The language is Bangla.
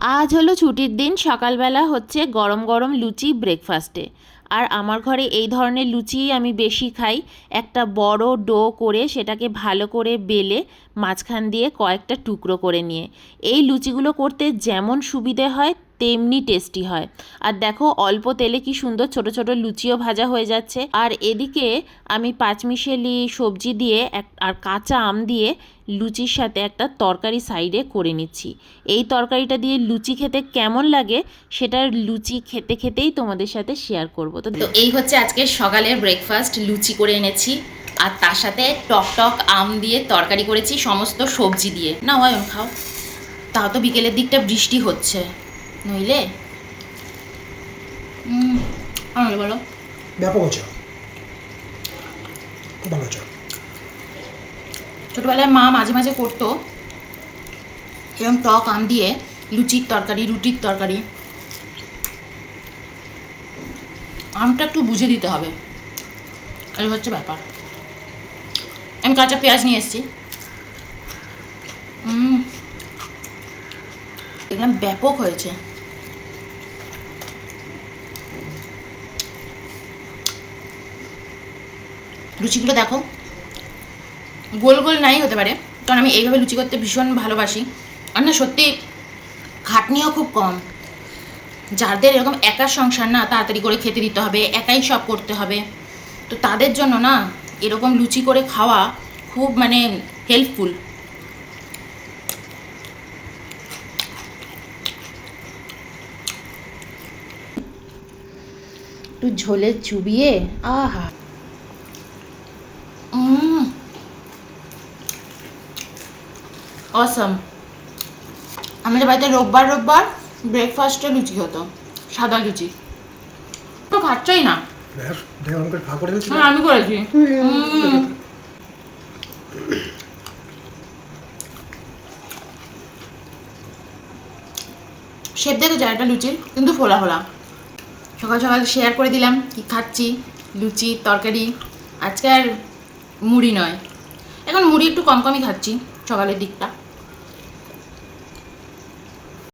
আজ হলো ছুটির দিন, সকালবেলা হচ্ছে গরম গরম লুচি ব্রেকফাস্টে। আর আমার ঘরে এই ধরনের লুচিই আমি বেশি খাই। একটা বড় ডো করে সেটাকে ভালো করে বেলে মাঝখান দিয়ে কয়েকটা টুকরো করে নিয়ে এই লুচিগুলো করতে যেমন সুবিধে হয় তেমনি টেস্টি হয়। আর দেখো অল্প তেলে কি সুন্দর ছোট ছোট লুচিও ভাজা হয়ে যাচ্ছে। আর এদিকে আমি পাঁচমিশালি সবজি দিয়ে আর কাঁচা আম দিয়ে লুচির সাথে একটা তরকারি সাইডে করে নিচ্ছি। এই তরকারিটা দিয়ে লুচি খেতে কেমন লাগে সেটার লুচি খেতে খেতেই তোমাদের সাথে শেয়ার করব। তো এই হচ্ছে আজকে সকালের ব্রেকফাস্ট, লুচি করে এনেছি আর তার সাথে টক টক আম দিয়ে তরকারি করেছি সমস্ত সবজি দিয়ে। না হয় খাও, তাও তো বিকেলের দিকটা বৃষ্টি হচ্ছে, নইলে বলো। ব্যাপক হচ্ছে, খুব ভালো হচ্ছে। ছোটোবেলায় মা মাঝে মাঝে করতো এরকম টক আম দিয়ে লুচির তরকারি, রুটির তরকারি। আমটা একটু বুঝে দিতে হবে, এই হচ্ছে ব্যাপার। আমি কাঁচা পেঁয়াজ নিয়ে এসেছি, দেখলাম ব্যাপক হয়েছে। লুচিগুলো দেখো, গোল গোল নাই হতে পারে, কারণ আমি এইভাবে লুচি করতে ভীষণ ভালোবাসি। আর না সত্যি খাটনিও খুব কম। যাদের এরকম একা সংসার, না তাড়াতাড়ি করে খেতে দিতে হবে, একাই সব করতে হবে, তো তাদের জন্য না এরকম লুচি করে খাওয়া খুব মানে হেল্পফুল। একটু ঝোলে চুবিয়ে, আহা, অসম। আমাদের বাড়িতে রোববার রোববার ব্রেকফাস্টে লুচি হতো, সাদা লুচি। তো খাচ্ছই না। আমি করেছি। শেপ দেখো যায় একটা লুচির, কিন্তু ফোলা ফোলা। সকাল সকাল শেয়ার করে দিলাম কি খাচ্ছি, লুচি তরকারি। আজকে আর মুড়ি নয়, এখন মুড়ি একটু কম কমই খাচ্ছি সকালের দিকটা।